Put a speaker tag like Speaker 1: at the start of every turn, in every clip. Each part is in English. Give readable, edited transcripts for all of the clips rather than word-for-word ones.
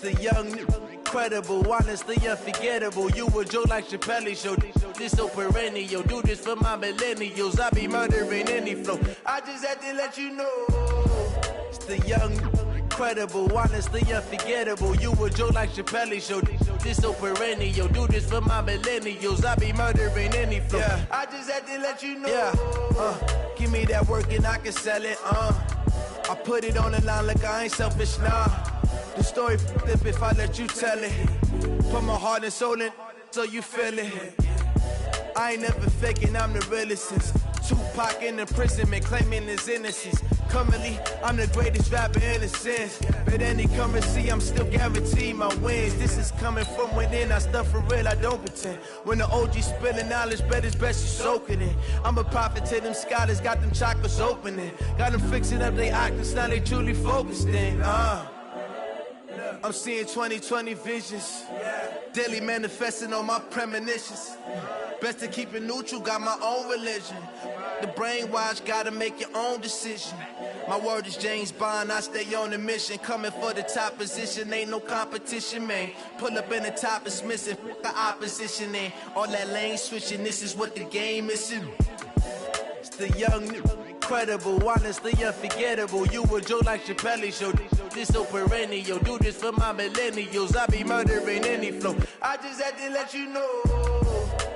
Speaker 1: the young, incredible, honestly unforgettable. You a joke like Chappelle Show. This so perennial. Do this for my millennials. I be murdering any flow. I just had to let you know. It's the young, incredible, honestly unforgettable. You a joke like Chappelle Show. This so perennial. Do this for my millennials. I be murdering any flow. Yeah. I just had to let you know. Yeah. Give me that work and I can sell it. I put it on the line like I ain't selfish, nah. The story flip if I let you tell it. Put my heart and soul in so you feel it. I ain't never faking, I'm the realest since Tupac in imprisonment, claiming his innocence. Currently, I'm the greatest rapper in a sense. But any currency, I'm still guaranteed my wins. This is coming from within, I stuff for real, I don't pretend. When the OG spilling knowledge, bet it's best you soak it in. I'm a prophet to them scholars, got them chakras opening. Got them fixing up their octaves, now they truly focused in. I'm seeing 2020 visions. Daily manifesting on my premonitions. Best to keep it neutral, got my own religion. The brainwash, gotta make your own decision. My word is James Bond, I stay on a mission. Coming for the top position, ain't no competition, man. Pull up in the top, it's missing, the opposition, and all that lane switching, this is what the game is. It's the young, incredible, honestly unforgettable. You a joke like Chappelle Show. This so perennial. Do this for my millennials. I be murdering any flow. I just had to let you know.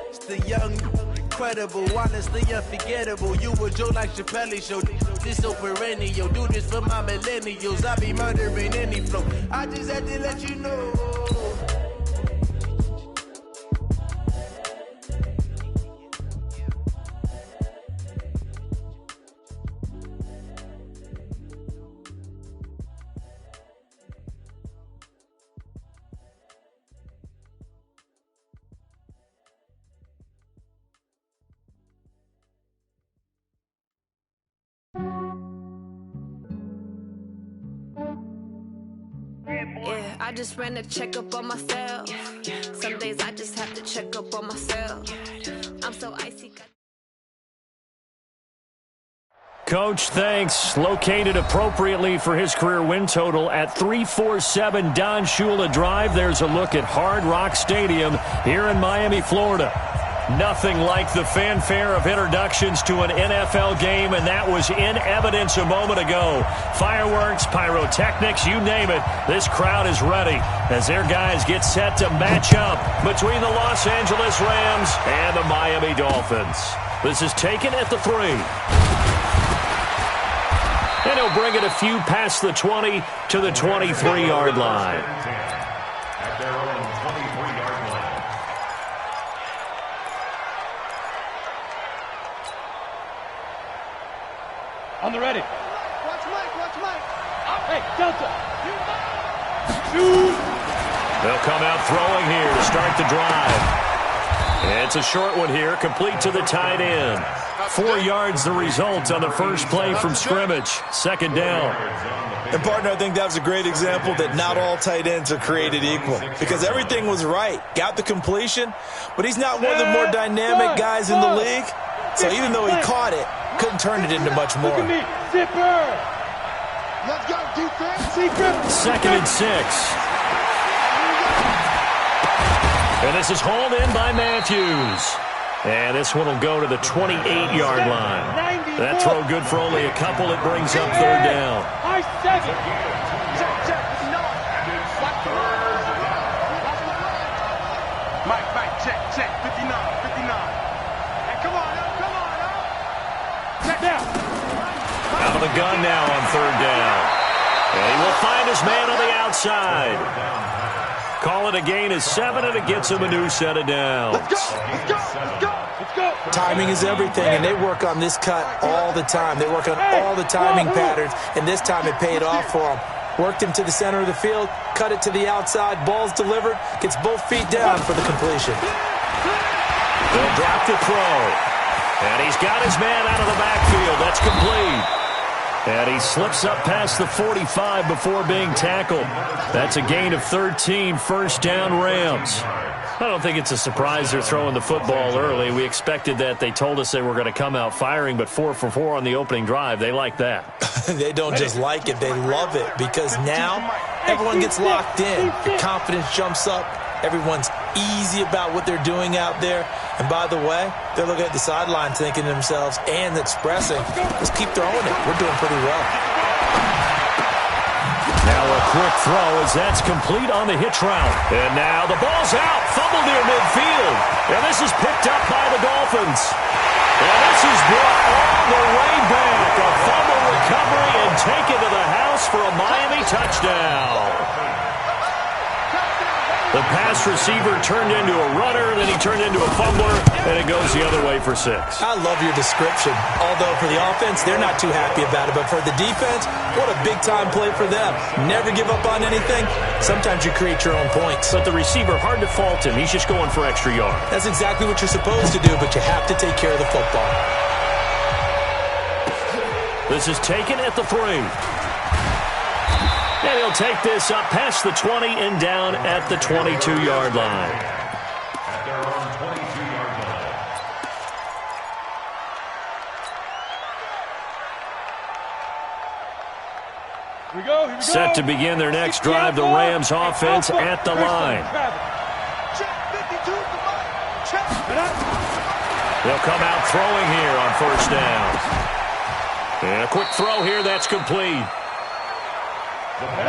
Speaker 1: It's the young, incredible, honestly unforgettable. You a joke like Chappelle Show. This so perennial. Do this for my millennials. I be murdering any flow. I just had to let you know.
Speaker 2: Yeah, I just ran a checkup on myself. Some days I just have to check up on myself. I'm so icy.
Speaker 3: Coach, thanks. Located appropriately for his career win total at 347 Don Shula Drive. There's a look at Hard Rock Stadium here in Miami, Florida. Nothing like the fanfare of introductions to an NFL game, and that was in evidence a moment ago. Fireworks, pyrotechnics, you name it. This crowd is ready as their guys get set to match up between the Los Angeles Rams and the Miami Dolphins. This is taken at the 3. And he'll bring it a few past the 20 to the 23-yard line.
Speaker 4: At their own 23-yard line.
Speaker 5: On the ready.
Speaker 6: Watch Mike, watch Mike.
Speaker 5: Hey, Delta.
Speaker 3: They'll come out throwing here to start the drive. It's a short one here, complete to the tight end. 4 yards the result on the first play from scrimmage. Second down.
Speaker 7: And, partner, I think that was a great example that not all tight ends are created equal because everything was right. Got the completion, but he's not one of the more dynamic guys in the league. So even though he caught it, couldn't turn it into much more.
Speaker 5: Look at me. Zipper.
Speaker 6: Let's go, defense.
Speaker 3: Second and 6. And this is hauled in by Matthews. And this one will go to the 28-yard line. That throw good for only a couple. It brings up third down.
Speaker 5: High 7.
Speaker 6: Check. Mike, check. 59. Hey, come on. Check
Speaker 5: now.
Speaker 3: Out of the gun now on third down. And he will find his man on the outside. Call it a gain of 7, and it gets him a new set of downs.
Speaker 6: Let's go.
Speaker 7: Timing is everything, and they work on this cut all the time. They work on all the timing patterns, and this time it paid off for him. Worked him to the center of the field, cut it to the outside, ball's delivered, gets both feet down for the completion.
Speaker 3: They'll drop the throw. And he's got his man out of the backfield. That's complete. And he slips up past the 45 before being tackled. That's a gain of 13, first down Rams. I don't think it's a surprise they're throwing the football early. We expected that. They told us they were going to come out firing, but 4 for 4 on the opening drive. They like that.
Speaker 7: They don't just like it. They love it because now everyone gets locked in. Your confidence jumps up. Everyone's easy about what they're doing out there. And by the way, they're looking at the sideline thinking to themselves and expressing, let's keep throwing it. We're doing pretty well.
Speaker 3: Now a quick throw as that's complete on the hitch route. And now the ball's out. Fumble near midfield. And this is picked up by the Dolphins. And this is brought all the way back. A fumble recovery and taken to the house for a Miami touchdown. The pass receiver turned into a runner, then he turned into a fumbler, and it goes the other way for 6.
Speaker 7: I love your description. Although for the offense, they're not too happy about it. But for the defense, what a big-time play for them. Never give up on anything. Sometimes you create your own points.
Speaker 3: But the receiver, hard to fault him. He's just going for extra yards.
Speaker 7: That's exactly what you're supposed to do, but you have to take care of the football.
Speaker 3: This is taken at the 3. And he'll take this up past the 20 and down at the 22-yard line.
Speaker 4: At their own 22-yard line.
Speaker 5: Here we go.
Speaker 3: Set to begin their next drive, the Rams offense at the line. They'll come out throwing here on first down. And a quick throw here, that's complete.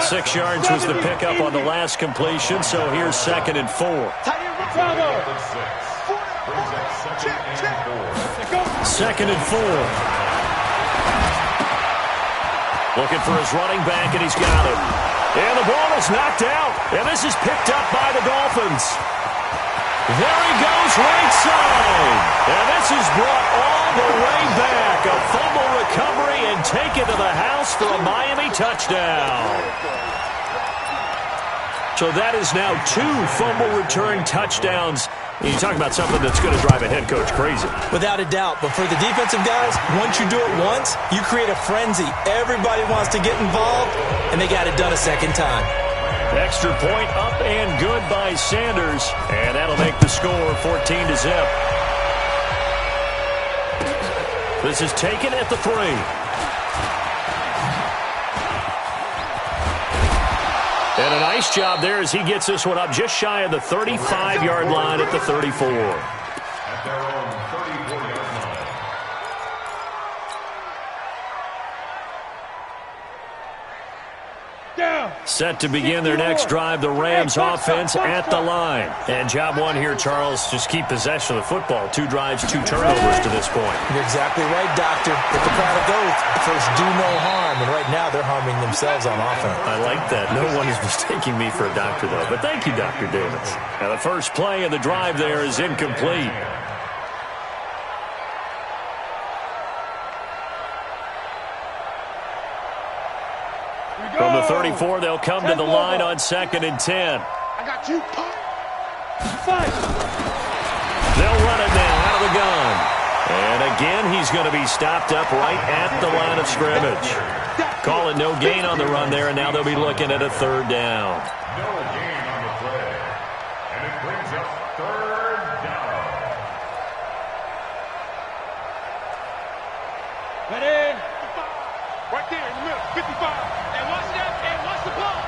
Speaker 3: 6 yards was the pickup on the last completion, so here's 2nd and 4. 2nd and 4. Looking for his running back, and he's got it. And the ball is knocked out, and this is picked up by the Dolphins. There he goes right side. And this is brought all the way back. A fumble recovery and taken to the house for a Miami touchdown. So that is now 2 fumble return touchdowns. You talk about something that's going to drive a head coach crazy.
Speaker 7: Without a doubt. But for the defensive guys, once you do it once, you create a frenzy. Everybody wants to get involved, and they got it done a second time.
Speaker 3: Extra point up and good by Sanders. And that'll make the score 14-0. This is taken at the 3. And a nice job there as he gets this one up just shy of the 35-yard line at the 34.
Speaker 4: At their own 34-yard line.
Speaker 3: Set to begin their next drive, the Rams offense at the line. And job one here, Charles, just keep possession of the football. 2 drives, 2 turnovers to this point.
Speaker 7: You're exactly right, Doctor. Hippocratic oath. First, do no harm. And right now, they're harming themselves on offense.
Speaker 3: I like that. No one is mistaking me for a doctor, though. But thank you, Dr. Davis. Now, the first play of the drive there is incomplete. From the 34, they'll come to the line on 2nd and 10.
Speaker 6: I got you.
Speaker 3: They'll run it now out of the gun. And again, he's going to be stopped up right at the line of scrimmage. Call it no gain on the run there, and now they'll be looking at a 3rd down.
Speaker 4: No gain on the play. And it brings up 3rd down.
Speaker 5: Ready?
Speaker 6: Right there in the middle, 55. And watch that, and watch the ball.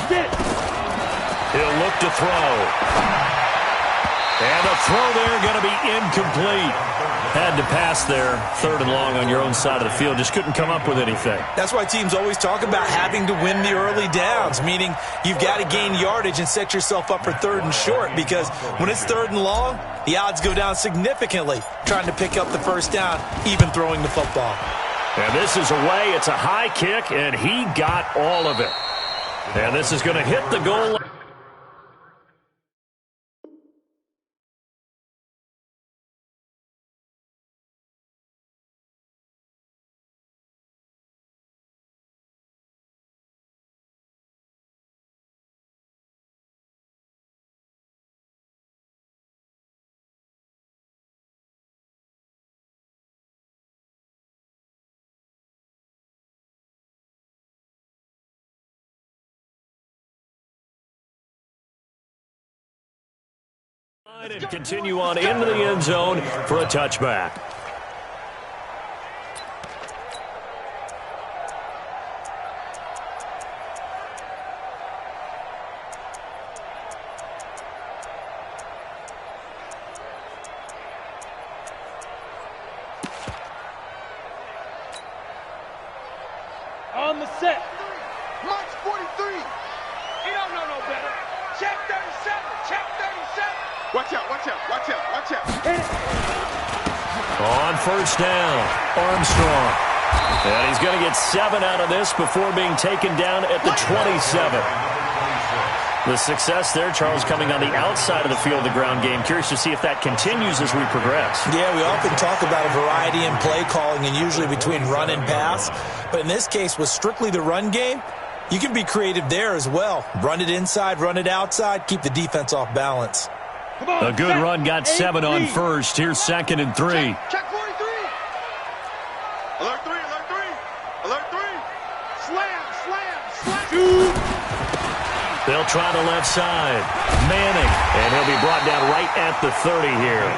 Speaker 5: Get it.
Speaker 3: He'll look to throw. And a throw there going to be incomplete. Had to pass there, 3rd and long on your own side of the field. Just couldn't come up with anything.
Speaker 7: That's why teams always talk about having to win the early downs, meaning you've got to gain yardage and set yourself up for 3rd and short, because when it's 3rd and long, the odds go down significantly trying to pick up the first down, even throwing the football.
Speaker 3: And this is away. It's a high kick, and he got all of it. And this is going to hit the goal line. And continue on into the end zone for a touchback.
Speaker 5: On the set.
Speaker 6: March 43. He don't know no better. Check 37. Check 37. Watch out, watch out, watch out, watch out.
Speaker 3: On first down, Armstrong. And he's going to get 7 out of this before being taken down at the 27. The success there, Charles, coming on the outside of the field, the ground game. Curious to see if that continues as we progress.
Speaker 7: Yeah, we often talk about a variety in play calling and usually between run and pass. But in this case, with strictly the run game, you can be creative there as well. Run it inside, run it outside, keep the defense off balance.
Speaker 3: A good run got 7 on first. Here's 2nd and 3.
Speaker 6: Check 43. Alert 3, alert 3. Alert 3. Slam, slam, slam.
Speaker 3: They'll try the left side. Manning, and he'll be brought down right at the 30 here.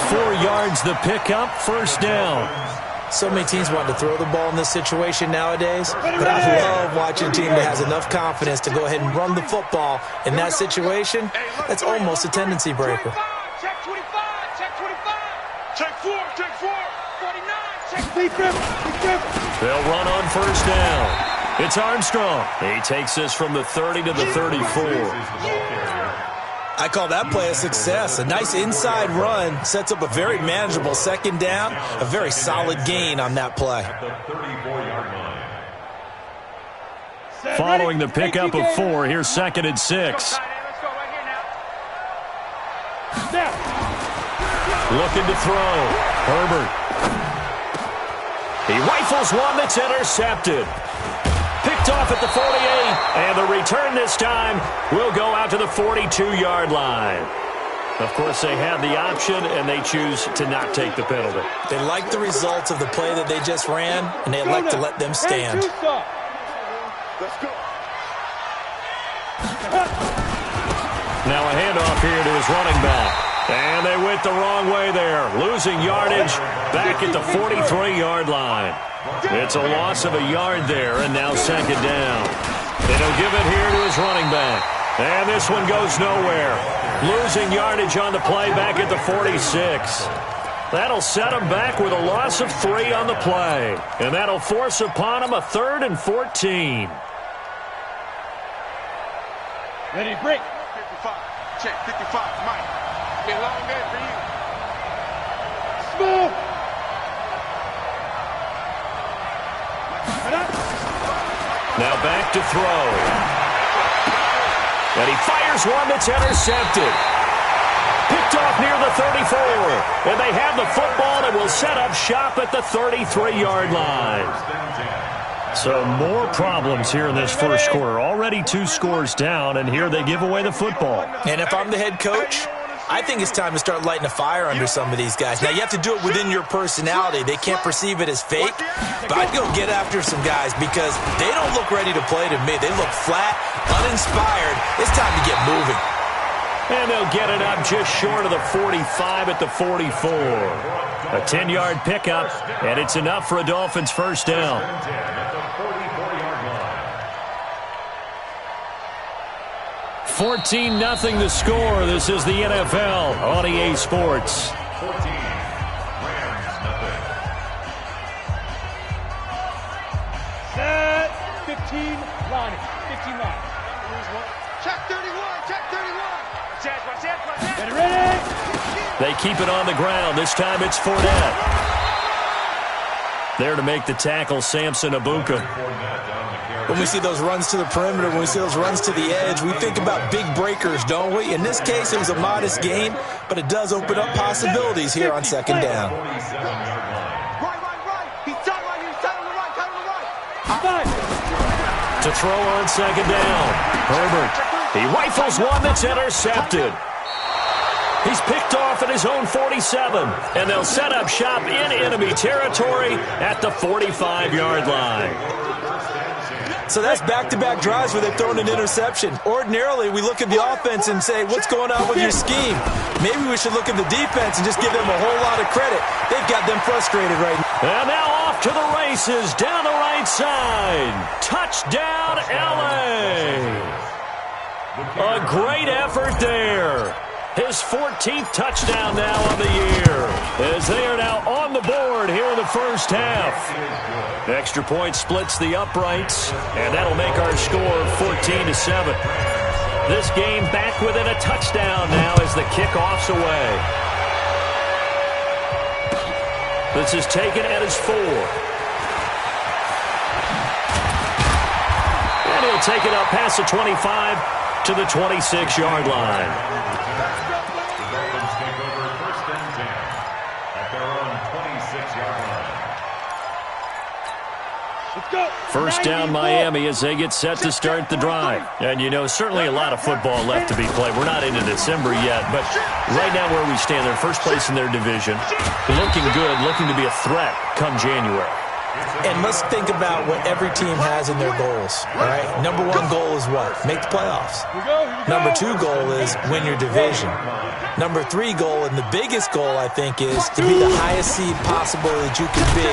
Speaker 3: 4 yards the pickup, first down.
Speaker 7: So many teams want to throw the ball in this situation nowadays, but I love watching a team that has enough confidence to go ahead and run the football. In that situation, that's almost a tendency breaker.
Speaker 6: Check 25, check 25. Check 4, check 4. 49, check 3.
Speaker 3: They'll run on first down. It's Armstrong. He takes this from the 30 to the 34.
Speaker 7: I call that play a success. A nice inside run sets up a very manageable 2nd down, a very solid gain on that play.
Speaker 3: Following the pickup of 4, here's 2nd and 6.
Speaker 6: Let's go right here now.
Speaker 3: Looking to throw. Herbert. He rifles one that's intercepted. Picked off at the 48, and the return this time will go out to the 42-yard line. Of course, they had the option, and they choose to not take the penalty.
Speaker 7: They like the results of the play that they just ran, and they like to let them stand.
Speaker 6: Let's go.
Speaker 3: Now a handoff here to his running back. And they went the wrong way there, losing yardage back at the 43-yard line. It's a loss of a yard there, and now 2nd down. They'll give it here to his running back. And this one goes nowhere. Losing yardage on the play back at the 46. That'll set him back with a loss of 3 on the play. And that'll force upon him a 3rd and 14.
Speaker 5: Ready, break.
Speaker 6: 55. Check 55. Mike. Be a long day for you.
Speaker 5: Smooth.
Speaker 3: Now back to throw. And he fires one that's intercepted. Picked off near the 34. And they have the football and will set up shop at the 33-yard line. So more problems here in this first quarter. Already 2 scores down, and here they give away the football.
Speaker 7: And if I'm the head coach, I think it's time to start lighting a fire under some of these guys. Now, you have to do it within your personality. They can't perceive it as fake, but I'd go get after some guys because they don't look ready to play to me. They look flat, uninspired. It's time to get moving.
Speaker 3: And they'll get it up just short of the 45 at the 44. A 10-yard pickup, and it's enough for a Dolphins first down. 14-0 the score. This is the NFL on EA Sports.
Speaker 4: 14, Rams, nothing.
Speaker 5: Set. 15, Lonnie. 15 line.
Speaker 6: Check 31, check 31.
Speaker 5: Get ready.
Speaker 3: They keep it on the ground. This time it's Fournette. There to make the tackle, Samson Abuka.
Speaker 7: When we see those runs to the perimeter, when we see those runs to the edge, we think about big breakers, don't we? In this case, it was a modest gain, but it does open up possibilities here on 2nd down.
Speaker 6: Right. He's tight right here. He's tight on the right.
Speaker 3: To throw on 2nd down. Herbert. He rifles one that's intercepted. He's picked off at his own 47, and they'll set up shop in enemy territory at the 45-yard line.
Speaker 7: So that's back-to-back drives where they've thrown an interception. Ordinarily, we look at the offense and say, what's going on with your scheme? Maybe we should look at the defense and just give them a whole lot of credit. They've got them frustrated right now.
Speaker 3: And now off to the races down the right side. Touchdown, L.A. A great effort there. His 14th touchdown now on the year, as they are now on the board here in the first half. Extra point splits the uprights, and that'll make our score 14-7. This game back within a touchdown now as the kickoff's away. This is taken at his 4. And he'll take it up past the 25 to the 26-yard line.
Speaker 4: The Dolphins take over 1st and 10 at their own 26-yard line.
Speaker 5: Let's go.
Speaker 3: First down Miami as they get set to start the drive. And, you know, certainly a lot of football left to be played. We're not into December yet, but right now where we stand, they're first place in their division. Looking good, looking to be a threat come January.
Speaker 7: And let's think about what every team has in their goals, all right? Number 1 goal is what? Make the playoffs. Number 2 goal is win your division. Number 3 goal, and the biggest goal, I think, is to be the highest seed possible that you can be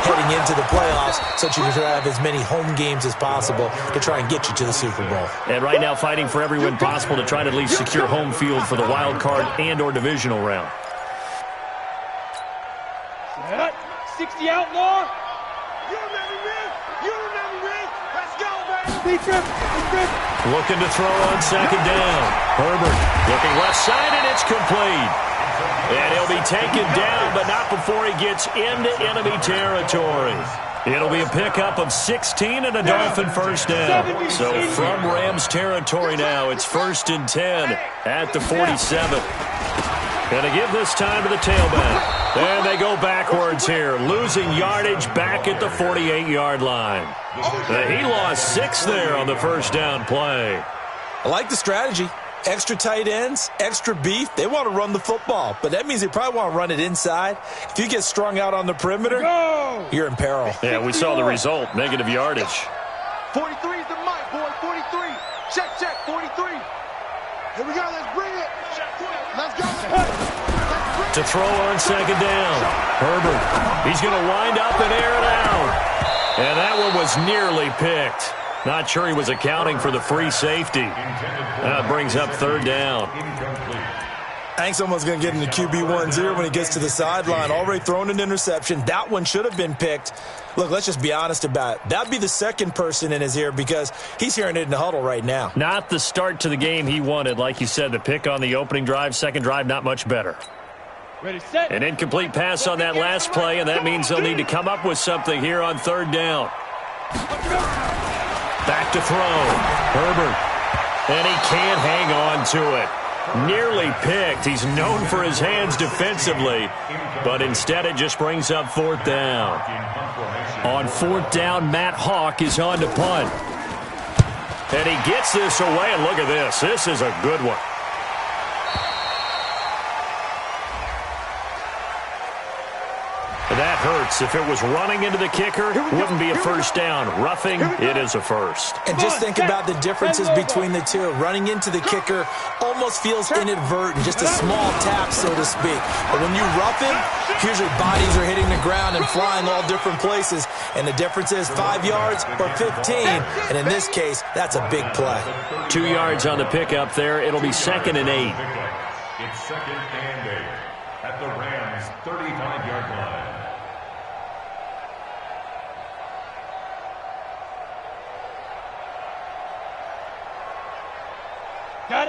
Speaker 7: heading into the playoffs so that you can have as many home games as possible to try and get you to the Super Bowl.
Speaker 3: And right now fighting for every win possible to try to at least secure home field for the wild card and or divisional round.
Speaker 5: 60 outlaw.
Speaker 3: Looking to throw on second down. Herbert looking left side, and it's complete. And he'll be taken down, but not before he gets into enemy territory. It'll be a pickup of 16 and a Dolphin first down. So from Rams territory now, it's 1st and 10 at the 47. Going to give this time to the tailback. And they go backwards here, losing yardage back at the 48-yard line. He lost 6 there on the first down play.
Speaker 7: I like the strategy. Extra tight ends, extra beef. They want to run the football, but that means they probably want to run it inside. If you get strung out on the perimeter, you're in peril.
Speaker 3: Yeah, we saw the result, negative yardage.
Speaker 6: 43 is the mic, boy, 43. Check, 43. Here we go, let's bring it. Let's go.
Speaker 3: To throw on second down. Herbert, he's going to wind up and air it out. And that one was nearly picked. Not sure he was accounting for the free safety. That brings up 3rd down.
Speaker 7: I think someone's going to get into QB1-0 when he gets to the sideline. Already thrown an interception. That one should have been picked. Look, let's just be honest about it. That'd be the second person in his ear because he's hearing it in the huddle right now.
Speaker 3: Not the start to the game he wanted. Like you said, the pick on the opening drive, second drive, not much better.
Speaker 5: Ready, set.
Speaker 3: An incomplete pass on that last play, and that means they'll need to come up with something here on 3rd down. Back to throw. Herbert. And he can't hang on to it. Nearly picked. He's known for his hands defensively, but instead it just brings up 4th down. On 4th down, Matt Hawk is on to punt. And he gets this away, and look at this. This is a good one. That hurts. If it was running into the kicker, wouldn't be a first down. Roughing, it is a first.
Speaker 7: And just think about the differences between the two. Running into the kicker almost feels inadvertent, just a small tap, so to speak. But when you rough him, usually bodies are hitting the ground and flying all different places. And the difference is 5 yards or 15. And in this case, that's a big play.
Speaker 3: 2 yards on the pickup there. It'll be 2nd and 8.
Speaker 4: It's 2nd and 8 at the Rams' 35-yard line.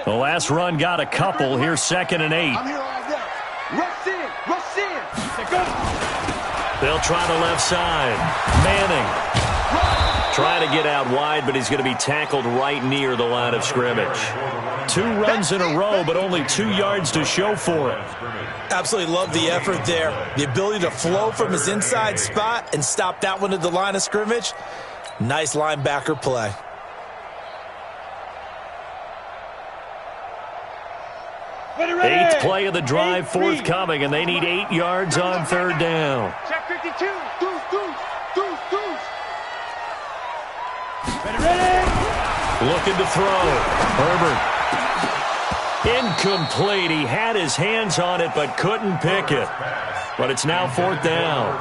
Speaker 3: The last run got a couple. Here's 2nd and 8.
Speaker 6: I'm here all day. Rush in.
Speaker 3: They'll try the left side. Manning trying to get out wide, but he's going to be tackled right near the line of scrimmage. 2 runs in a row, but only 2 yards to show for it.
Speaker 7: Absolutely love the effort there. The ability to flow from his inside spot and stop that one at the line of scrimmage. Nice linebacker play.
Speaker 3: Eighth play of the drive forthcoming, and they need 8 yards on 3rd down.
Speaker 6: Check 52. Deuce.
Speaker 5: Ready.
Speaker 3: Looking to throw. Herbert. Incomplete. He had his hands on it but couldn't pick it. But it's now 4th down.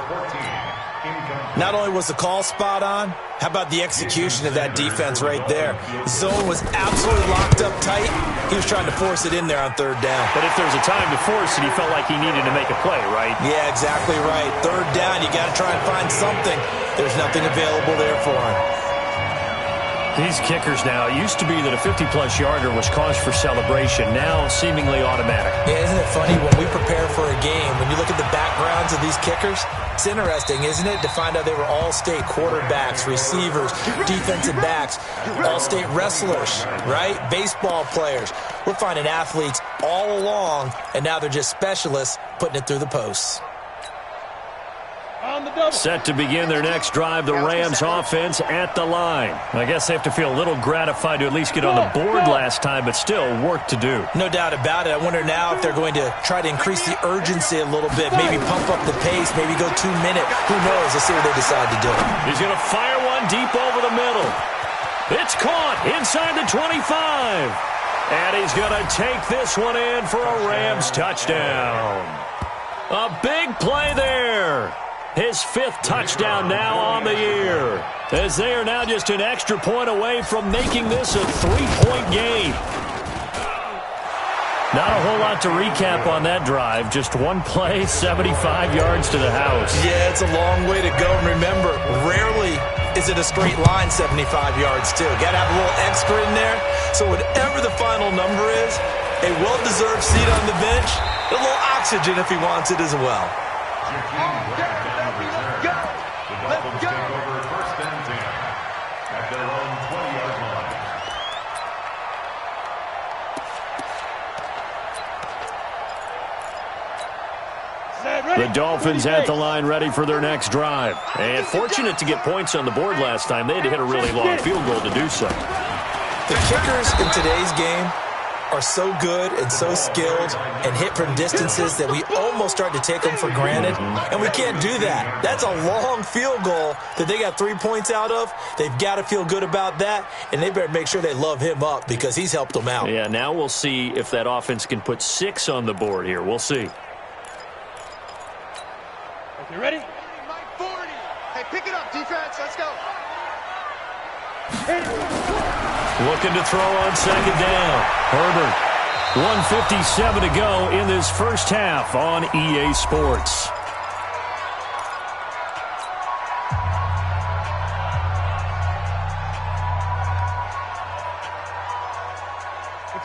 Speaker 7: Not only was the call spot on, how about the execution of that defense right there? Zone was absolutely locked up tight. He was trying to force it in there on third down.
Speaker 3: But if there's a time to force it, he felt like he needed to make a play, right?
Speaker 7: Yeah, exactly right. Third down, you got to try and find something. There's nothing available there for him.
Speaker 3: These kickers now, it used to be that a 50-plus yarder was cause for celebration. Now, seemingly automatic.
Speaker 7: Yeah, isn't it funny when we prepare for a game, when you look at the backgrounds of these kickers, it's interesting, isn't it, to find out they were all-state quarterbacks, receivers, defensive backs, all-state wrestlers, right? Baseball players. We're finding athletes all along, and now they're just specialists putting it through the posts.
Speaker 3: Set to begin their next drive, the Rams offense at the line. I guess they have to feel a little gratified to at least get on the board last time, but still work to do.
Speaker 7: No doubt about it. I wonder now if they're going to try to increase the urgency a little bit, maybe pump up the pace, maybe go 2 minute. Who knows? Let's see what they decide to do.
Speaker 3: He's going to fire one deep over the middle. It's caught inside the 25. And he's going to take this one in for a Rams touchdown. A big play there. His 5th touchdown now on the year, as they are now just an extra point away from making this a 3-point game. Not a whole lot to recap on that drive. Just one play, 75 yards to the house.
Speaker 7: Yeah, it's a long way to go. And remember, rarely is it a straight line 75 yards, too. Got to have a little extra in there. So whatever the final number is, a well-deserved seat on the bench, a little oxygen if he wants it as well.
Speaker 3: The Dolphins at the line, ready for their next drive. And fortunate to get points on the board last time. They had to hit a really long field goal to do so.
Speaker 7: The kickers in today's game are so good and so skilled and hit from distances that we almost start to take them for granted. And we can't do that. That's a long field goal that they got 3 points out of. They've got to feel good about that, and they better make sure they love him up because he's helped them out.
Speaker 3: Yeah, now we'll see if that offense can put 6 on the board here. We'll see.
Speaker 5: You ready?
Speaker 6: Mike 40. Hey, pick it up, defense. Let's go.
Speaker 3: Looking to throw on second down. Herbert. 1:57 to go in this first half on EA Sports.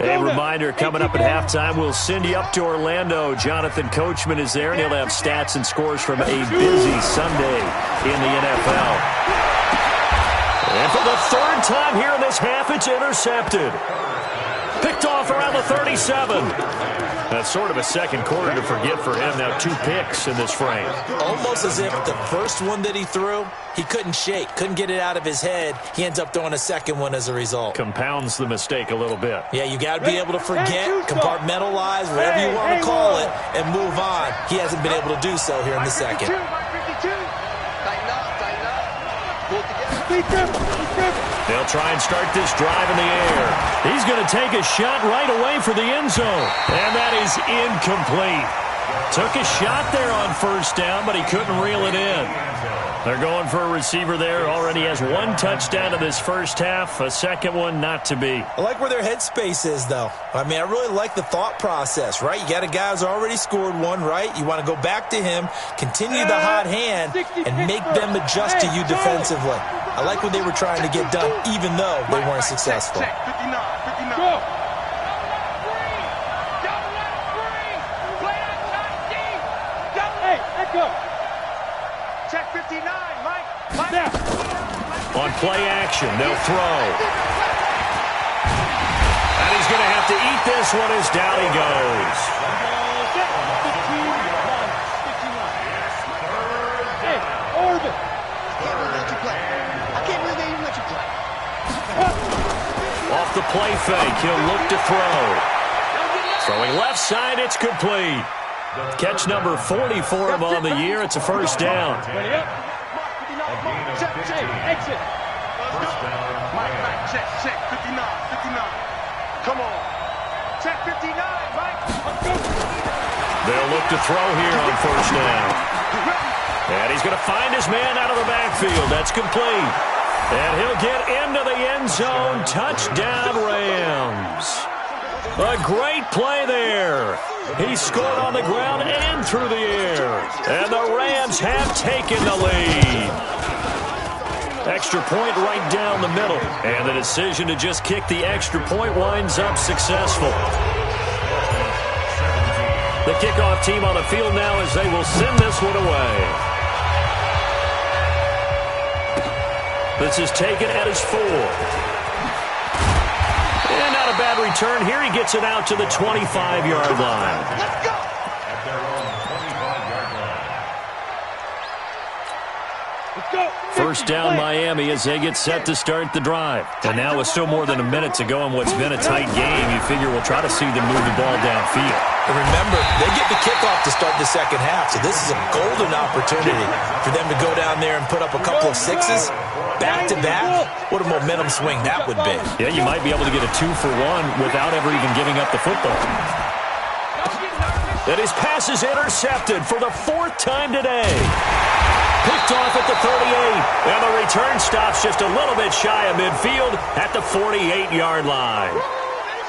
Speaker 3: A reminder, coming up at halftime, we'll send you up to Orlando. Jonathan Coachman is there, and he'll have stats and scores from a busy Sunday in the NFL. And for the 3rd time here in this half, it's intercepted. Picked off around the 37. That's sort of a second quarter to forget for him. Now 2 picks in this frame.
Speaker 7: Almost as if the first one that he threw, he couldn't shake, couldn't get it out of his head. He ends up throwing a second one as a result.
Speaker 3: Compounds the mistake a little bit.
Speaker 7: Yeah, you got to be able to forget, compartmentalize, whatever you want to call it, and move on. He hasn't been able to do so here in the second.
Speaker 3: They'll try and start this drive in the air. He's going to take a shot right away for the end zone. And that is incomplete. Took a shot there on first down, but he couldn't reel it in. They're going for a receiver there. Already has 1 touchdown in this first half. A second one not to be.
Speaker 7: I like where their headspace is, though. I mean, I really like the thought process, right? You got a guy who's already scored one, right? You want to go back to him, continue the hot hand, and make them adjust to you defensively. I like what they were trying to get done, even though they weren't successful.
Speaker 6: Check, 59. Go. Check 59, Mike.
Speaker 3: On play action, they'll throw. And he's going to have to eat this one as down he goes.
Speaker 5: Hey, Orban.
Speaker 6: I can't believe they even let you play.
Speaker 3: Off the play fake, he'll look to throw. Throwing left side, it's complete. Catch number 40 for him on the year. It's a first down.
Speaker 5: Ready up. Check, exit.
Speaker 6: Mike, check, 59. Come on. Check 59, Mike.
Speaker 3: They'll look to throw here on first down. And he's going to find his man out of the backfield. That's complete. And he'll get into the end zone. Touchdown, Rams. A great play there. He scored on the ground and through the air. And the Rams have taken the lead. Extra point right down the middle. And the decision to just kick the extra point winds up successful. The kickoff team on the field now as they will send this one away. This is taken at his 4. And not a bad return here. He gets it out to the 25-yard line.
Speaker 4: At their own 25-yard line.
Speaker 5: Let's go.
Speaker 3: First down Miami as they get set to start the drive. And now with still more than a minute to go in what's been a tight game, you figure we'll try to see them move the ball downfield.
Speaker 7: And remember, they get the kickoff to start the second half, so this is a golden opportunity for them to go down there and put up a couple of sixes back-to-back. What a momentum swing that would be.
Speaker 3: Yeah, you might be able to get a 2-for-1 without ever even giving up the football. And his pass is intercepted for the 4th time today. Picked off at the 38, and the return stops just a little bit shy of midfield at the 48-yard line.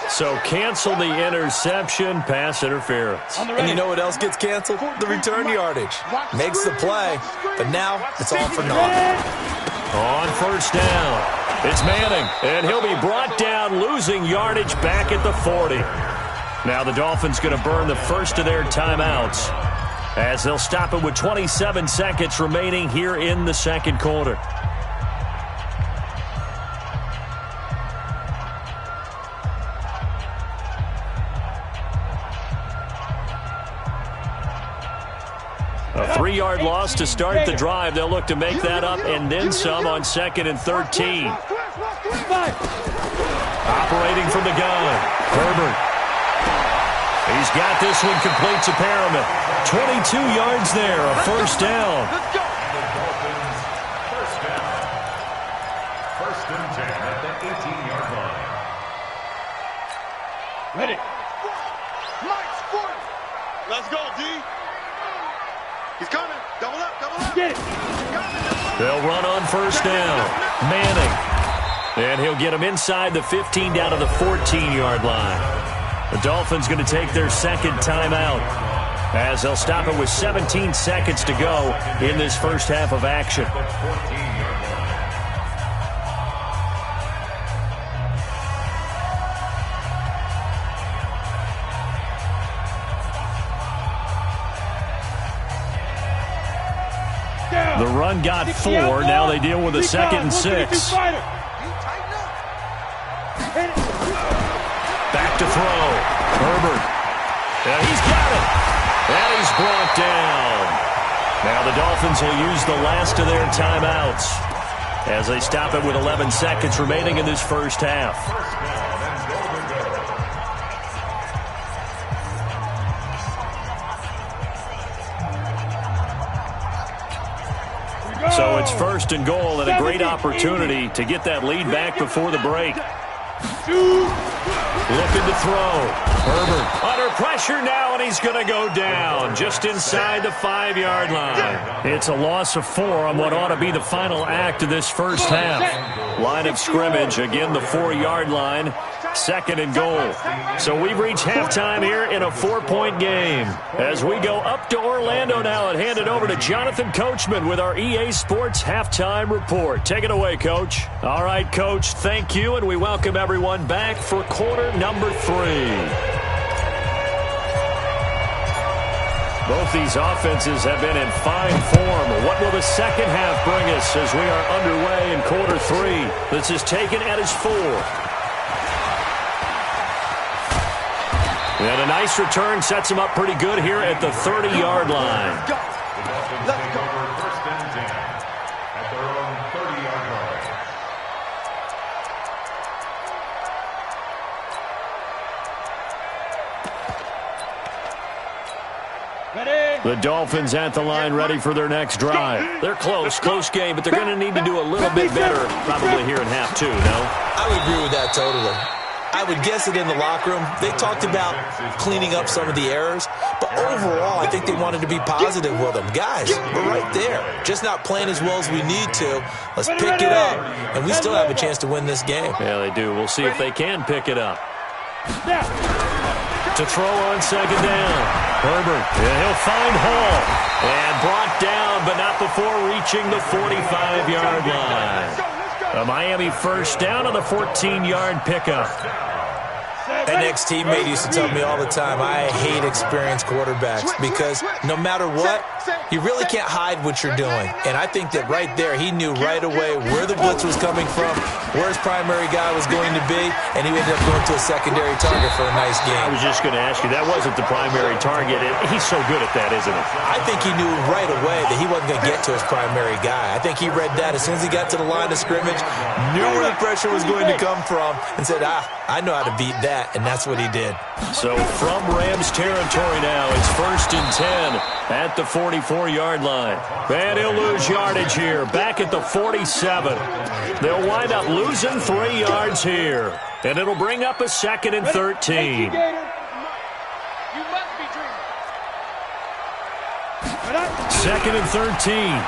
Speaker 3: So cancel the interception, pass interference.
Speaker 7: And you know what else gets canceled? The return yardage. Makes the play, but now it's all for naught.
Speaker 3: On first down, it's Manning, and he'll be brought down, losing yardage back at the 40. Now the Dolphins going to burn the first of their timeouts as they'll stop it with 27 seconds remaining here in the second quarter. A 3-yard loss to start the drive. They'll look to make that up and then some on 2nd and 13. Operating from the gun, Herbert. He's got this one complete to Perriman. 22 yards there, a first down.
Speaker 4: First down. 1st and 10 at the 18-yard line.
Speaker 5: Ready.
Speaker 6: Let's go, D. He's coming. Double up, double up.
Speaker 5: Get it.
Speaker 3: They'll run on first down. Manning. And he'll get him inside the 15 down to the 14-yard line. The Dolphins going to take their second timeout as they'll stop it with 17 seconds to go in this first half of action. The run got 4. Now they deal with a 2nd and 6. Back to throw. Herbert. And he's got it. And he's brought down. Now the Dolphins will use the last of their timeouts as they stop it with 11 seconds remaining in this first half. So it's 1st and goal and a great opportunity to get that lead back before the break. Looking to throw. Herbert under pressure now, and he's going to go down just inside the 5-yard line. It's a loss of 4 on what ought to be the final act of this first half. Line of scrimmage, again the 4-yard line. 2nd and goal. So we've reached halftime here in a 4-point game. As we go up to Orlando now and hand it over to Jonathan Coachman with our EA Sports Halftime Report. Take it away, Coach. All right, Coach, thank you, and we welcome everyone back for quarter number 3. Both these offenses have been in fine form. What will the second half bring us as we are underway in quarter 3? This is taken at his 4. And a nice return sets him up pretty good here at the 30-yard line.
Speaker 4: The Dolphins take over 1st and 10 at their own 30-yard line.
Speaker 5: Ready.
Speaker 3: The Dolphins at the line ready for their next drive. They're close game, but they're going to need to do a little bit better probably here in half 2, no?
Speaker 7: I would agree with that totally. I would guess that in the locker room, they talked about cleaning up some of the errors. But overall, I think they wanted to be positive with them. Guys, we're right there. Just not playing as well as we need to. Let's pick it up, and we still have a chance to win this game.
Speaker 3: Yeah, they do. We'll see if they can pick it up. To throw on second down. Herbert, he'll find Hall. And brought down, but not before reaching the 45-yard line. A Miami first down on the 14-yard pickup.
Speaker 7: An ex-teammate used to tell me all the time, I hate experienced quarterbacks because no matter what, you really can't hide what you're doing. And I think that right there, he knew right away where the blitz was coming from, where his primary guy was going to be, and he ended up going to a secondary target for a nice game.
Speaker 3: I was just going to ask you, that wasn't the primary target. He's so good at that, isn't he?
Speaker 7: I think he knew right away that he wasn't going to get to his primary guy. I think he read that as soon as he got to the line of scrimmage, knew where the pressure was going to come from, and said, I know how to beat that. And that's what he did.
Speaker 3: So from Rams territory now, it's 1st and 10 at the 44-yard line. And he'll lose yardage here, back at the 47. They'll wind up losing 3 yards here. And it'll bring up a 2nd and 13.
Speaker 5: You must be dreaming.
Speaker 3: 2nd and 13.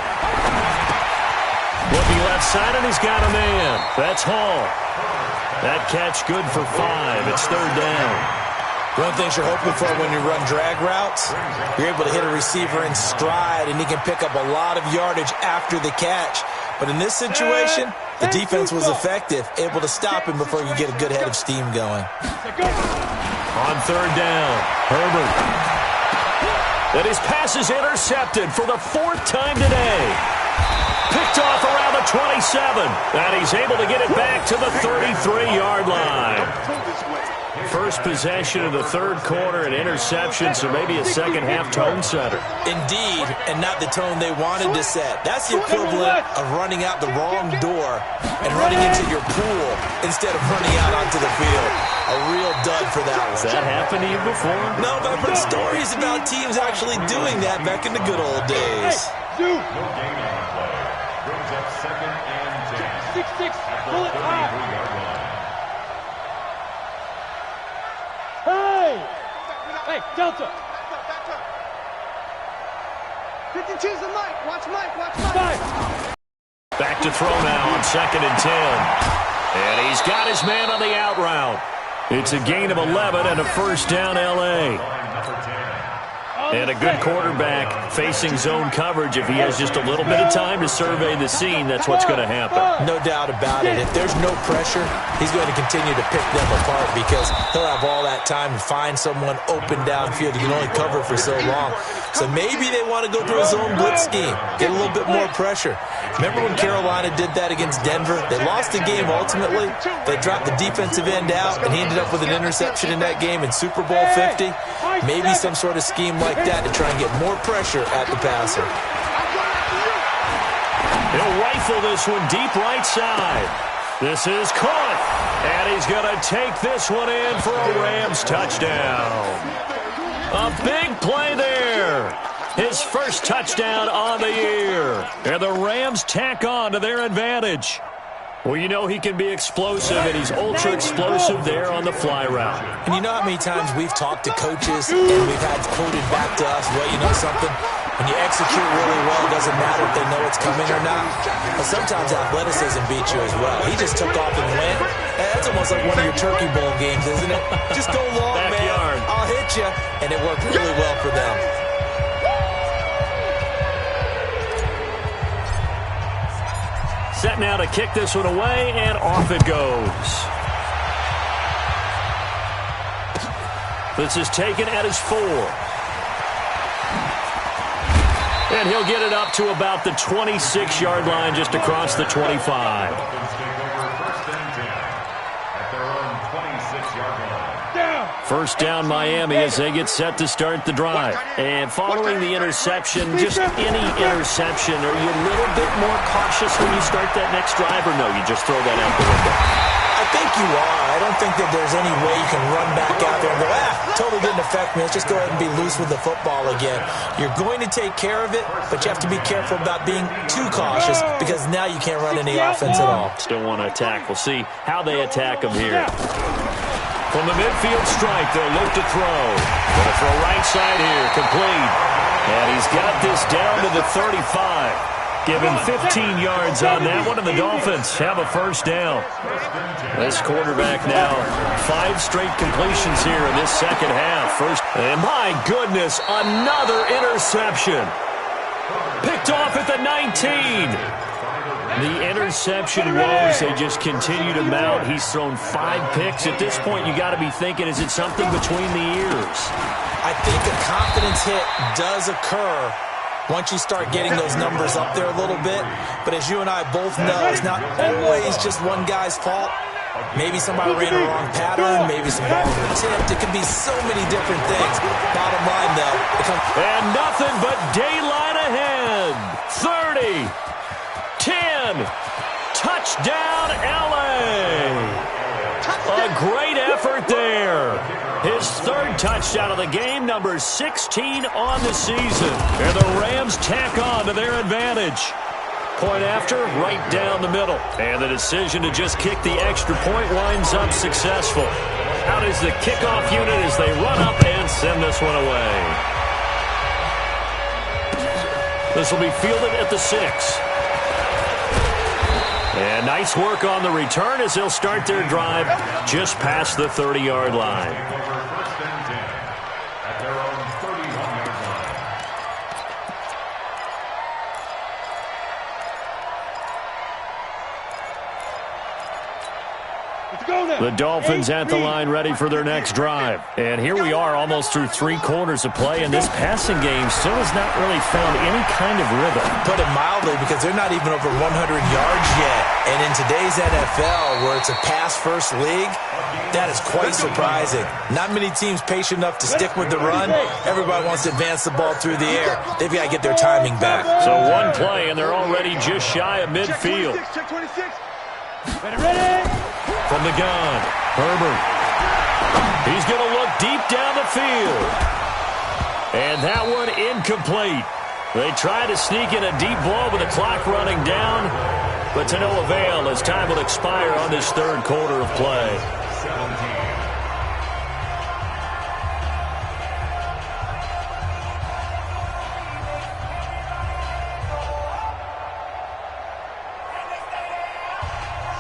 Speaker 3: Looking left side, and he's got a man. That's Hall. That catch good for 5. It's 3rd down.
Speaker 7: One of the things you're hoping for when you run drag routes, you're able to hit a receiver in stride, and he can pick up a lot of yardage after the catch. But in this situation, the defense was effective, able to stop him before you get a good head of steam going.
Speaker 3: On 3rd down, Herbert. And his pass is intercepted for the 4th time today. Picked off around the 27, and he's able to get it back to the 33-yard line. First possession of the 3rd quarter, an interception, so maybe a second-half tone setter.
Speaker 7: Indeed, and not the tone they wanted to set. That's the equivalent of running out the wrong door and running into your pool instead of running out onto the field. A real dud for that one.
Speaker 3: Has that happened to you before?
Speaker 7: No, but I've heard stories about teams actually doing that back in the good old days.
Speaker 4: No gain on the play. Brings up 2nd and 10.
Speaker 5: 6-6, pull it high.
Speaker 4: 33-yard line.
Speaker 5: Hey, Delta.
Speaker 6: 52's the Mike. Watch Mike.
Speaker 3: Back to throw now on 2nd and 10. And he's got his man on the out route. It's a gain of 11 and a first down L.A. And a good quarterback facing zone coverage. If he has just a little bit of time to survey the scene, that's what's going to happen.
Speaker 7: No doubt about it. If there's no pressure, he's going to continue to pick them apart because he'll have all that time to find someone open downfield. He can only cover for so long. So maybe they want to go to a zone blitz scheme, get a little bit more pressure. Remember when Carolina did that against Denver? They lost the game ultimately. They dropped the defensive end out, and he ended up with an interception in that game in Super Bowl 50. Maybe some sort of scheme like that to try and get more pressure at the passer.
Speaker 3: He'll rifle this one deep right side. This is caught, and he's going to take this one in for a Rams touchdown. A big play there. His first touchdown on the year. And the Rams tack on to their advantage. Well, you know he can be explosive, and he's ultra-explosive there on the fly route.
Speaker 7: And you know how many times we've talked to coaches and we've had quoted back to us, well, you know something? When you execute really well, it doesn't matter if they know it's coming or not. But sometimes athleticism beats you as well. He just took off and went. That's almost like one of your Turkey Bowl games, isn't it? Just go long,
Speaker 3: Backyard.
Speaker 7: man. I'll hit you. And it worked really well for them.
Speaker 3: Set now to kick this one away, and off it goes. This is taken at his 4. And he'll get it up to about the 26-yard line, just across the 25. First down Miami as they get set to start the drive. And following the interception, just any interception, are you a little bit more cautious when you start that next drive, or no, you just throw that out the window?
Speaker 7: I think you are. I don't think that there's any way you can run back out there and go, totally didn't affect me. Let's just go ahead and be loose with the football again. You're going to take care of it, but you have to be careful about being too cautious because now you can't run any offense at all.
Speaker 3: Still want to attack. We'll see how they attack them here. From the midfield stripe, they'll look to throw. Gonna throw right side here, complete. And he's got this down to the 35. Give him 15 yards on that one, and the Dolphins have a first down. This quarterback now, 5 straight completions here in this second half. And my goodness, another interception. Picked off at the 19. The interception woes, they just continue to mount. He's thrown 5 picks. At this point, you got to be thinking, is it something between the ears?
Speaker 7: I think a confidence hit does occur once you start getting those numbers up there a little bit. But as you and I both know, it's not always just one guy's fault. Maybe somebody ran a wrong pattern. Maybe some balls were tipped. It could be so many different things. Bottom line, though.
Speaker 3: And nothing but daylight ahead. 30. 10. Touchdown, L.A. A great effort there. His 3rd touchdown of the game, number 16 on the season. And the Rams tack on to their advantage. Point after, right down the middle. And the decision to just kick the extra point winds up successful. Out is the kickoff unit as they run up and send this one away. This will be fielded at the 6. And nice work on the return as they'll start their drive just past the 30-yard line. The Dolphins at the line ready for their next drive. And here we are almost through 3 quarters of play, and this passing game still has not really found any kind of rhythm.
Speaker 7: Put it mildly, because they're not even over 100 yards yet. And in today's NFL, where it's a pass-first league, that is quite surprising. Not many teams patient enough to stick with the run. Everybody wants to advance the ball through the air. They've got to get their timing back.
Speaker 3: So one play, and they're already just shy of midfield.
Speaker 6: Check 26. Ready.
Speaker 3: From the gun, Herbert. He's going to look deep down the field. And that one incomplete. They try to sneak in a deep blow with the clock running down, but to no avail as time will expire on this 3rd quarter of play.
Speaker 4: 17.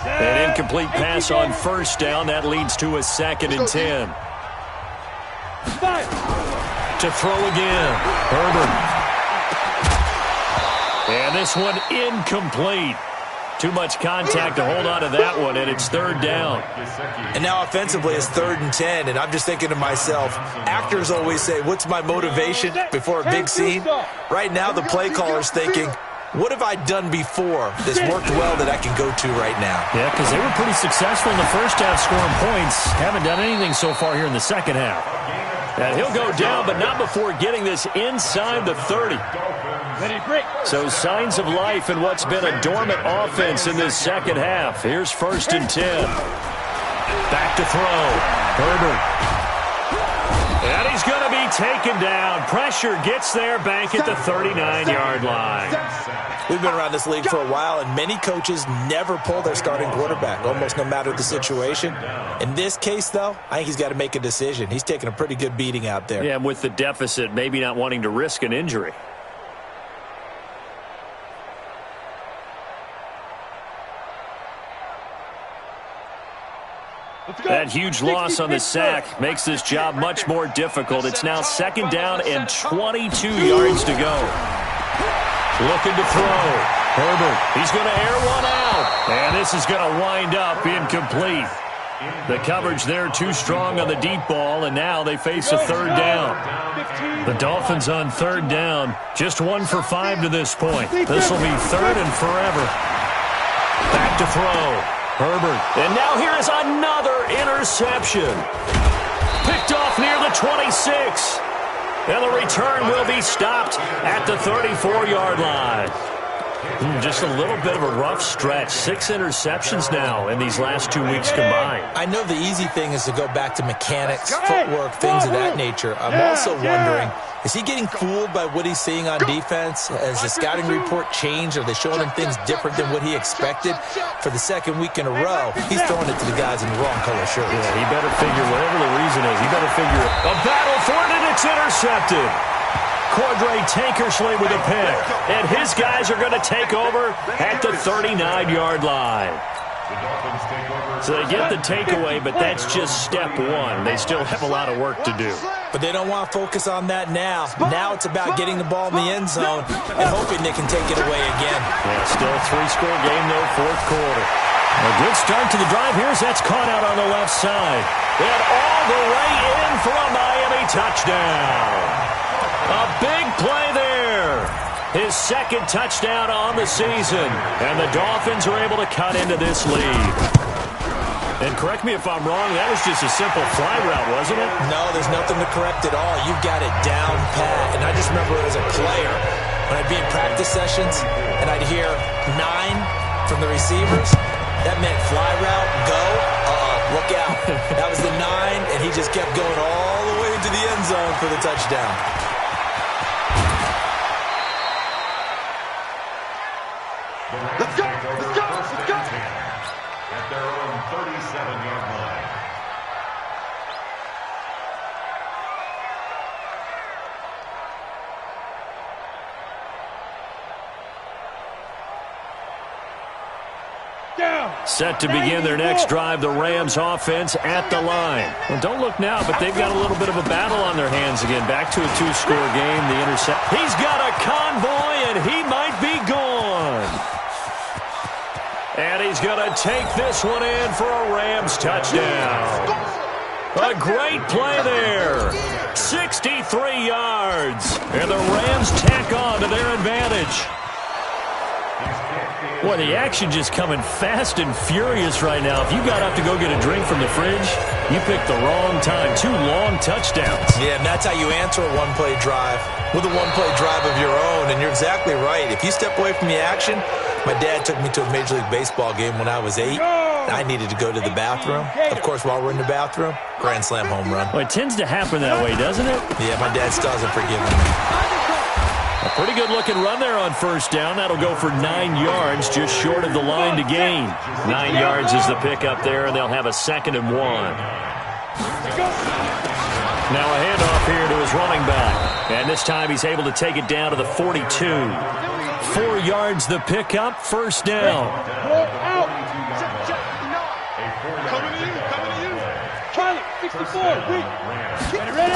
Speaker 3: An incomplete pass on first down. That leads to a 2nd and 10. To throw again. Herbert. And this one incomplete. Too much contact to hold on to that one, and it's 3rd down.
Speaker 7: And now offensively it's 3rd and 10, and I'm just thinking to myself, actors always say, what's my motivation before a big scene? Right now the play caller's thinking, what have I done before that's worked well that I can go to right now?
Speaker 3: Yeah, because they were pretty successful in the first half scoring points. Haven't done anything so far here in the second half. And he'll go down, but not before getting this inside the 30. So signs of life in what's been a dormant offense in this second half. Here's 1st and 10. Back to throw. Herbert. And he's going to be taken down. Pressure gets there back at the 39-yard line.
Speaker 7: We've been around this league for a while, and many coaches never pull their starting quarterback, almost no matter the situation. In this case, though, I think he's got to make a decision. He's taking a pretty good beating out there.
Speaker 3: Yeah, and with the deficit, maybe not wanting to risk an injury. That huge loss on the sack makes this job much more difficult. It's now 2nd down and 22 yards to go. Looking to throw. Herbert, he's going to air one out. And this is going to wind up incomplete. The coverage there too strong on the deep ball, and now they face a 3rd down. The Dolphins on 3rd down, just 1 for 5 to this point. This will be 3rd and forever. Back to throw. Herbert. And now here is another interception. Picked off near the 26. And the return will be stopped at the 34-yard line. Just a little bit of a rough stretch. 6 interceptions now in these last 2 weeks combined.
Speaker 7: I know the easy thing is to go back to mechanics, footwork, things of that nature. I'm also wondering, Is he getting fooled by what he's seeing on defense? Has the scouting report changed? Are they showing him things different than what he expected? For the second week in a row, he's throwing it to the guys in the wrong color shirts.
Speaker 3: Yeah, he better figure, whatever the reason is, he better figure it. A battle for it, and it's intercepted. Cordray Tankersley with a pick. And his guys are going to take over at the 39-yard line. So they get the takeaway, but that's just step one. They still have a lot of work to do.
Speaker 7: But they don't want to focus on that now. Now it's about getting the ball in the end zone and hoping they can take it away again.
Speaker 3: Yeah, still a 3-score game, though, fourth quarter. A good start to the drive. Here's that's caught out on the left side. And all the way in for a Miami touchdown. A big play there. His second touchdown on the season. And the Dolphins are able to cut into this lead. And correct me if I'm wrong, that was just a simple fly route, wasn't it?
Speaker 7: No, there's nothing to correct at all. You've got it down pat. And I just remember as a player, when I'd be in practice sessions and I'd hear 9 from the receivers, that meant fly route, go, look out. That was the 9, and he just kept going all the way into the end zone for the touchdown.
Speaker 6: Let's go! Let's go! Let's go!
Speaker 4: At their own 37-yard line.
Speaker 3: Set to begin their next drive, the Rams offense at the line. Well, don't look now, but they've got a little bit of a battle on their hands again. Back to a 2-score game, the intercept. He's got a convoy, and he might be gone. And he's going to take this one in for a Rams touchdown. A great play there. 63 yards. And the Rams tack on to their advantage. Boy, the action just coming fast and furious right now. If you got up to go get a drink from the fridge, you picked the wrong time. 2 long touchdowns.
Speaker 7: Yeah, and that's how you answer a one-play drive, with a one-play drive of your own. And you're exactly right. If you step away from the action, my dad took me to a Major League Baseball game when I was 8. I needed to go to the bathroom. Of course, while we're in the bathroom, grand slam home run.
Speaker 3: Well, it tends to happen that way, doesn't it?
Speaker 7: Yeah, my dad still hasn't forgiven me.
Speaker 3: A pretty good-looking run there on first down. That'll go for 9 yards, just short of the line to gain. 9 yards is the pickup there, and they'll have a 2nd and 1. Now a handoff here to his running back. And this time he's able to take it down to the 42. 4 yards the pickup, first down.
Speaker 6: Coming to you.
Speaker 5: Charlie, 64. Ready?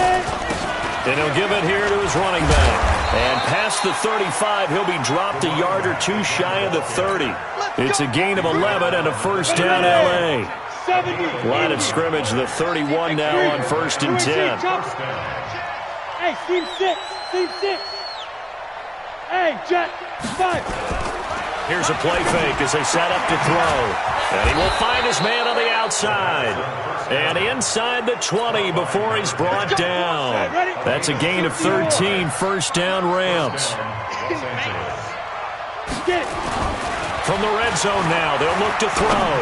Speaker 3: And he'll give it here to his running back. And past the 35, he'll be dropped a yard or 2 shy of the 30. It's a gain of 11 and a first down, L.A. Line of scrimmage, the 31 now on 1st and 10.
Speaker 5: Hey, team 6. Hey, Jet, 5.
Speaker 3: Here's a play fake as they set up to throw. And he will find his man on the outside. And inside the 20 before he's brought down. That's a gain of 13, first down Rams. From the red zone now, they'll look to throw.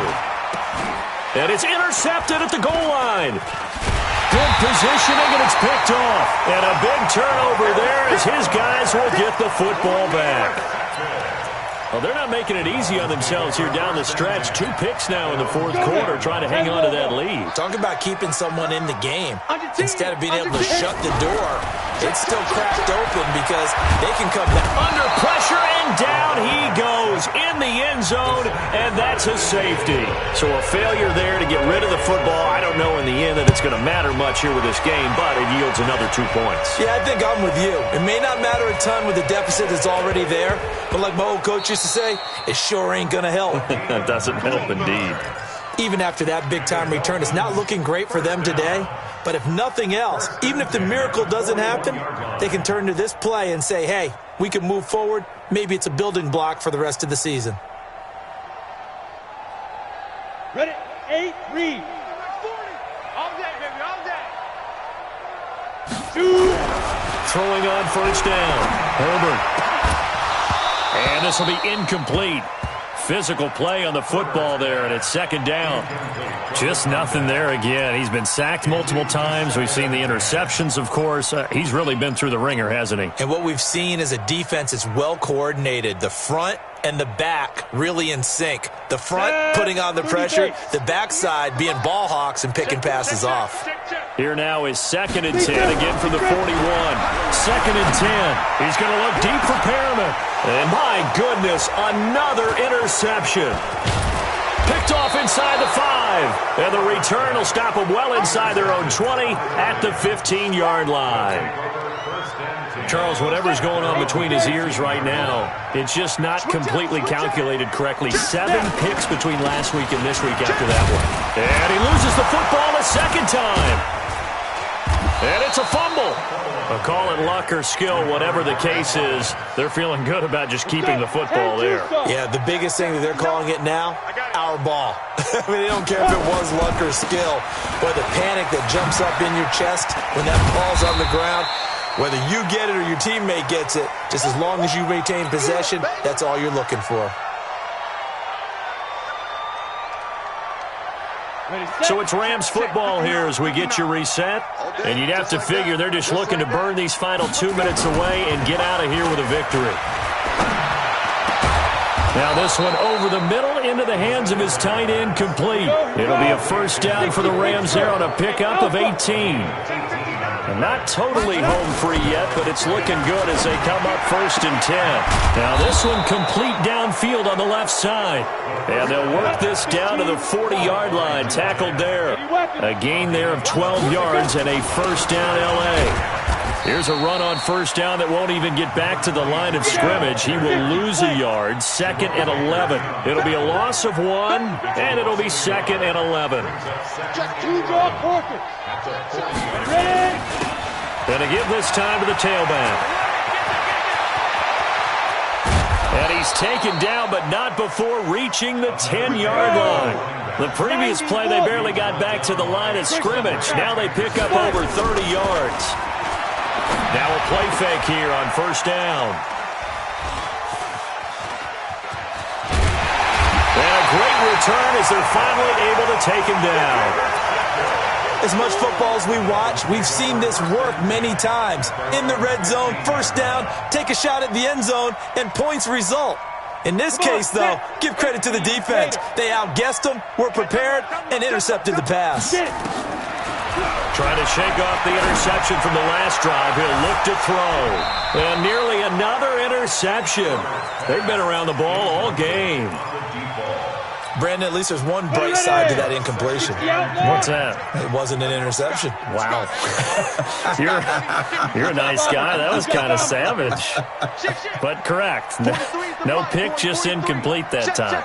Speaker 3: And it's intercepted at the goal line. Good positioning, and it's picked off. And a big turnover there as his guys will get the football back. Well, they're not making it easy on themselves here down the stretch. 2 picks now in the fourth quarter, trying to hang on to that lead.
Speaker 7: Talk about keeping someone in the game. Instead of being able to shut the door, it's still cracked open because they can come back.
Speaker 3: Under pressure, and down he goes in the end zone, and that's a safety. So a failure there to get rid of the football. I don't know in the end that it's going to matter much here with this game, but it yields another 2 points.
Speaker 7: Yeah, I think I'm with you. It may not matter a ton with the deficit that's already there, but like my old coach used to say, it sure ain't going to help.
Speaker 3: That doesn't help indeed.
Speaker 7: Even after that big-time return, it's not looking great for them today. But if nothing else, even if the miracle doesn't happen, they can turn to this play and say, hey, we can move forward. Maybe it's a building block for the rest of the season.
Speaker 5: Ready? 8, read.
Speaker 6: All day, baby, all day.
Speaker 3: Throwing on first down. Herbert. And this will be incomplete. physical play on the football there, and it's second down. Just nothing there again. He's been sacked multiple times. We've seen the interceptions, of course. He's really been through the ringer, hasn't he?
Speaker 7: And what we've seen is a defense that's well coordinated. The front and the back really in sync. The front putting on the pressure, the backside being ball hawks and picking passes off.
Speaker 3: Here now is 2nd and 10, again from the 41. 2nd and 10. He's going to look deep for Perriman. And my goodness, another interception. Picked off inside the 5. And the return will stop them well inside their own 20 at the 15-yard line. Charles, whatever's going on between his ears right now, it's just not completely calculated correctly. 7 picks between last week and this week after that one. And he loses the football a second time. And it's a fumble. I'll call it luck or skill, whatever the case is. They're feeling good about just keeping the football there.
Speaker 7: Yeah, the biggest thing that they're calling it now, our ball. I mean, they don't care if it was luck or skill, or the panic that jumps up in your chest when that ball's on the ground. Whether you get it or your teammate gets it, just as long as you retain possession, that's all you're looking for.
Speaker 3: So it's Rams football here as we get you reset. And you'd have to figure they're just looking to burn these final 2 minutes away and get out of here with a victory. Now this one over the middle into the hands of his tight end, complete. It'll be a first down for the Rams there on a pickup of 18. And not totally home free yet, but it's looking good as they come up 1st and 10. Now this one complete downfield on the left side. And they'll work this down to the 40-yard line, tackled there. A gain there of 12 yards and a first down L.A. Here's a run on first down that won't even get back to the line of scrimmage. He will lose a yard, 2nd and 11. It'll be a loss of 1, and it'll be 2nd and 11. And to give this time to the tailback. And he's taken down, but not before reaching the 10-yard line. The previous play, they barely got back to the line of scrimmage. Now they pick up over 30 yards. Now a play fake here on first down. And a great return as they're finally able to take him down.
Speaker 7: As much football as we watch, we've seen this work many times. In the red zone, first down, take a shot at the end zone, and points result. In this case, though, give credit to the defense. They outguessed them, were prepared, and intercepted the pass.
Speaker 3: Trying to shake off the interception from the last drive. He'll look to throw. And nearly another interception. They've been around the ball all game.
Speaker 7: Brandon, at least there's one bright side to that incompletion.
Speaker 3: What's that?
Speaker 7: It wasn't an interception.
Speaker 3: Wow. You're a nice guy. That was kind of savage. But correct. No pick, just incomplete that time.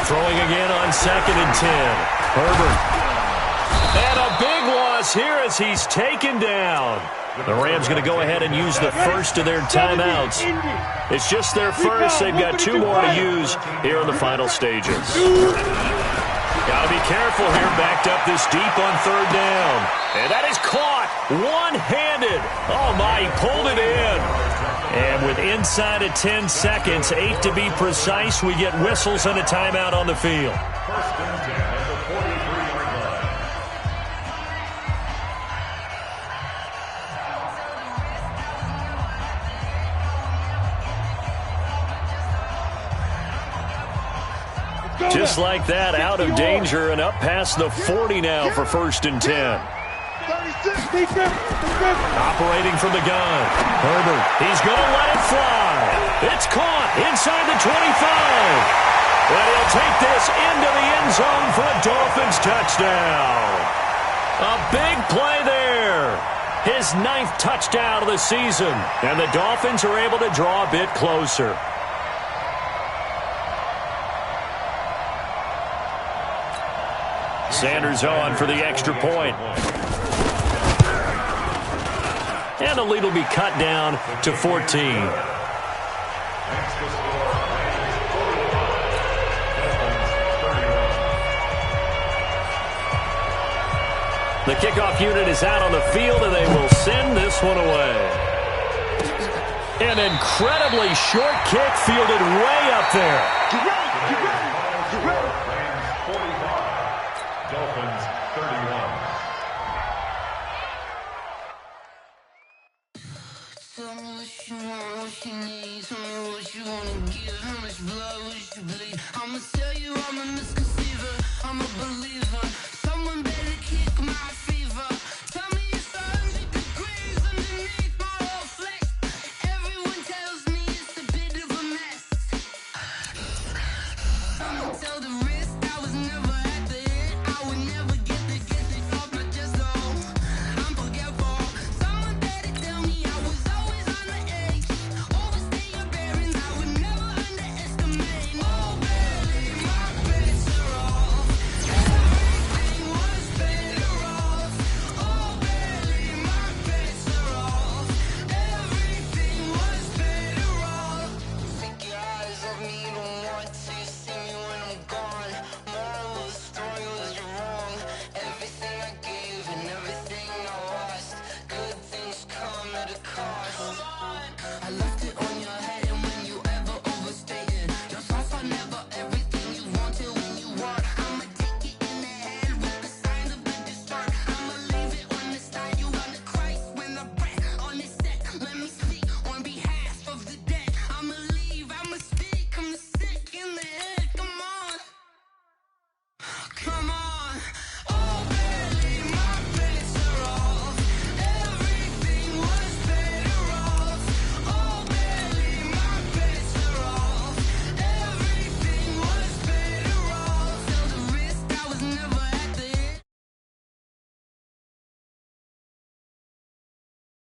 Speaker 3: Throwing again on 2nd and 10. Herbert. And a big loss here as he's taken down. The Rams going to go ahead and use the first of their timeouts. It's just their first. They've got 2 more to use here in the final stages. Got to be careful here, backed up this deep on 3rd down. And that is caught one-handed. Oh, my, he pulled it in. And with inside of 10 seconds, 8 to be precise, we get whistles and a timeout on the field.
Speaker 4: First and 10 at the 43-yard line.
Speaker 3: Just like that, out of danger and up past the 40 now for 1st and 10. Operating from the gun. Herbert, he's going to let it fly. It's caught inside the 25. And he'll take this into the end zone for a Dolphins touchdown. A big play there. His 9th touchdown of the season. And the Dolphins are able to draw a bit closer. Sanders on for the extra point. And the lead will be cut down to 14. The kickoff unit is out on the field, and they will send this one away. An incredibly short kick fielded way up there.
Speaker 6: Get ready, get ready, get ready.
Speaker 4: Rams 45, Dolphins 31.
Speaker 8: Tell me what you want, what you need. Tell me what you wanna give. How much blood would you bleed? I'ma tell you I'm a misconceiver. I'm a believer. Someone better kick my fever. Tell me it's 100 degrees underneath my whole flesh. Everyone tells me it's a bit of a mess. Someone tell the